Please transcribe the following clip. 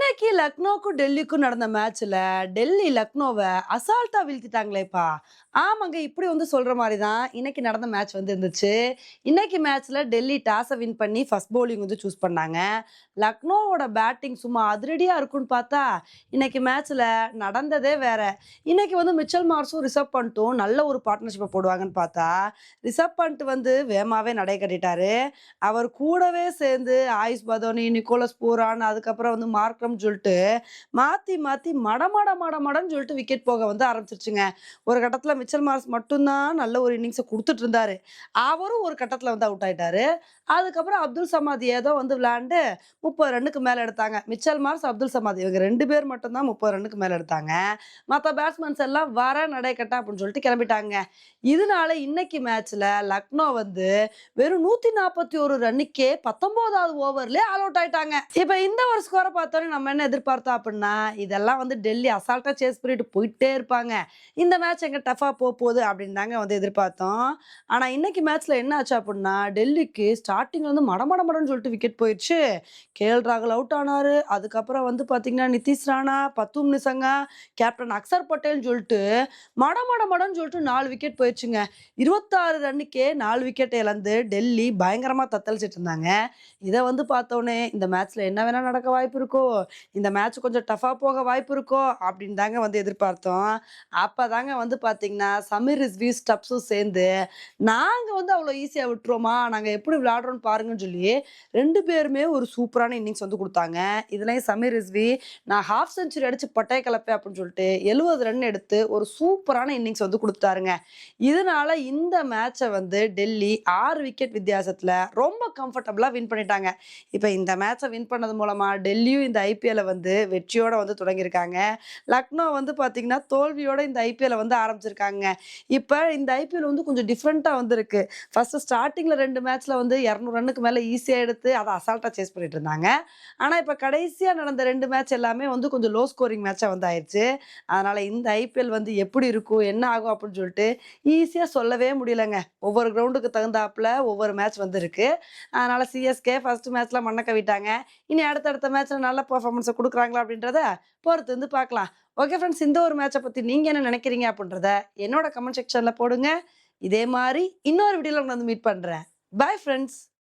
இன்னைக்கு லக்னோக்கும் டெல்லிக்கும் நடந்த மேட்ச்ல டெல்லி லக்னோவ அசால்ட்டா வீழ்த்திட்டாங்களேப்பா. ஆமாங்க. இப்படி வந்து சொல்ற மாரி தான் இன்னைக்கு நடந்த மேட்ச் வந்து இருந்துச்சு. இன்னைக்கு மேட்ச்ல டெல்லி டாஸ வின் பண்ணி ஃபர்ஸ்ட் பவுலிங் வந்து சூஸ் பண்ணாங்க. லக்னோவோட பேட்டிங் சும்மா அதிரடியா இருக்கும்னு பார்த்தா, இன்னைக்கு மேட்ச்ல நடந்ததே வேற. இன்னைக்கு வந்து மிச்சல் மார்ஸும், ரிஷப் பண்ட்டும் நல்ல ஒரு பார்ட்னர்ஷிப்ப போடுவாங்கன்னு பார்த்தா, ரிஷப் பண்ட் வந்து வேகமாவே நடை கட்டிட்டாரு. அவர் கூடவே சேர்ந்து ஆயுஷ் பதோனி, நிக்கோலஸ் பூரான், அதுக்கப்புறம் வந்து மார்க்ரம்னு சொல்லிட்டு மாத்தி மாத்தி மடன்னு சொல்லிட்டு விக்கெட் போக வந்து ஆரம்பிச்சிருச்சுங்க. ஒரு கட்டத்துல மிச்சல் மார்ஸ் மட்டும் தான் நல்ல ஒரு இன்னிங்ஸ குடுத்துட்டு இருந்தாரு. அவரும் ஒரு கட்டத்துல வந்து அவுட் ஆயிட்டாரு. அதுக்கப்புறம் அப்துல் சமாத் ஏதோ வந்து விளையாண்டு 30 ரன்னுக்கு மேல எடுத்தாங்க. மிச்சல் மார்ஸ், அப்துல் சமாத் இவங்க 2 பேர் மட்டும் தான் 30 ரன்னுக்கு மேல எடுத்தாங்க. மத்த பேட்ஸ்மேன்ஸ் எல்லாம் வர நடைக்கட்ட அப்படின்னு சொல்லிட்டு கிளம்பிட்டாங்க. இதனால இன்னைக்கு மேட்ச்ல லக்னோ வந்து வெறும் 141 ரன்னுக்கே 19வது ஓவர்லயே ஆல் அவுட் ஆயிட்டாங்க. இப்ப இந்த ஒரு ஸ்கோர பார்த்தோனே நம்ம என்ன எதிர்பார்த்தோம் அப்படின்னா, இதெல்லாம் வந்து டெல்லி அசால்ட்டா சேஸ் பண்ணிட்டு போயிட்டே இருப்பாங்க. இந்த மேட்ச் எங்க டஃபா போகுது அப்படின்னு தாங்க வந்து எதிர்பார்த்தோம். ஆனா இன்னைக்கு மேட்ச்ல என்ன ஆச்சு அப்படின்னா, டெல்லிக்கு ஸ்டார்ட்டிங்ல வந்து மடன்னு சொல்லிட்டு விக்கெட் போயிருச்சு. ராகுல் அவுட் ஆனாரு. அதுக்கப்புறம் வந்து பார்த்தீங்கன்னா, நிதிஷ் ராணா, பத்தும் நிசங்கா, கேப்டன் அக்சர் பட்டேல்ன்னு சொல்லிட்டு மடன்னு சொல்லிட்டு 4 விக்கெட் போயிருச்சுங்க. 26 ரன்னுக்கே 4 விக்கெட் இழந்து டெல்லி பயங்கரமா தத்தளிச்சுட்டு இருந்தாங்க. இத வந்து பார்த்தோனே, இந்த மேட்ச்ல என்ன வேணா நடக்க வாய்ப்பு இருக்கோ, இந்த மேட்ச் கொஞ்சம் டஃபா போக வாய்ப்பு இருக்கோ அப்படின்னு தாங்க வந்து எதிர்பார்த்தோம். அப்பதாங்க வந்து பார்த்தீங்கன்னா, சமீர் ரிஸ்வி, ஸ்டப்ஸும் சேர்ந்து, நாங்க வந்து அவ்வளோ ஈஸியா விட்டுருவோமா? நாங்க எப்படி விளையாடுறோம்னு பாருங்கன்னு சொல்லி 2 பேருமே ஒரு சூப்பரான இன்னிங்ஸ் வந்து குடுத்தாங்க. இதுலயும் சமீர் ரிஸ்வி, நான் ஹாஃப் செஞ்சுரி அடிச்சு பட்டைய கிளப்பேன் அப்படின்னு சொல்லிட்டு 70 ரன் எடுத்து ஒரு சூப்பரான இன்னிங்ஸ் வந்து குடுத்துட்டாருங்க. இதனால இந்த மேட்ச வந்து டெல்லி 6 விக்கெட் வித்தியாசத்துல ரொம்ப கம்ஃபர்டபுளா வின் பண்ணிட்டாங்க. இப்ப இந்த மேட்ச வின் பண்ணது மூலமா டெல்லியும் இந்த ஐபிஎல்ல வந்து வெற்றியோட வந்து தொடங்கியிருக்காங்க. லக்னோ வந்து பார்த்தீங்கன்னா, தோல்வியோட இந்த ஐபிஎல்ல வந்து ஆரம்பிச்சிருக்காங்க. இப்ப இந்த ஐபிஎல் வந்து கொஞ்சம் டிஃபரெண்ட்டா வந்திருக்கு. ஃபர்ஸ்ட் ஸ்டார்ட்டிங்ல 2 மேட்ச்ல வந்து 200 ரன்னுக்கு மேல ஈஸியா எடுத்து அத அசால்ட்டா சேஸ் பண்ணிட்டு இருந்தாங்க. ஆனா, இப்ப கடைசியா நடந்த 2 மேட்ச் எல்லாமே வந்து கொஞ்சம் லோ ஸ்கோரிங் மேட்சா வந்து ஆயிருச்சு. அதனால இந்த ஐபிஎல் வந்து எப்படி இருக்கும்? என்ன ஆகும்? அப்படின்னு சொல்லிட்டு ஈஸியா சொல்லவே முடியலங்க. ஒவ்வொரு கிரவுண்டுக்கு தகுந்தாப்புல ஒவ்வொரு மேட்ச் வந்து இருக்கு. அதனால சிஎஸ்கே ஃபர்ஸ்ட் மேட்ச்ல மண்ண கவ்விட்டாங்க. இனி அடுத்தடுத்த மேட்ச்ல நல்ல பெர்ஃபார்மன்ஸ குடுக்குறாங்களா? அப்படின்றத பொறுத்து வந்து பார்க்கலாம். ஓகே ஃபிரெண்ட்ஸ், இந்த ஒரு மேட்ச பத்தி நீங்க என்ன நினைக்கிறீங்க? அப்படின்றத என்னோட கமெண்ட் செக்ஷன்ல போடுங்க. இதே மாரி இன்னொரு வீடியோல உங்கள வந்து மீட் பண்றேன். பாய் ஃபிரெண்ட்ஸ்.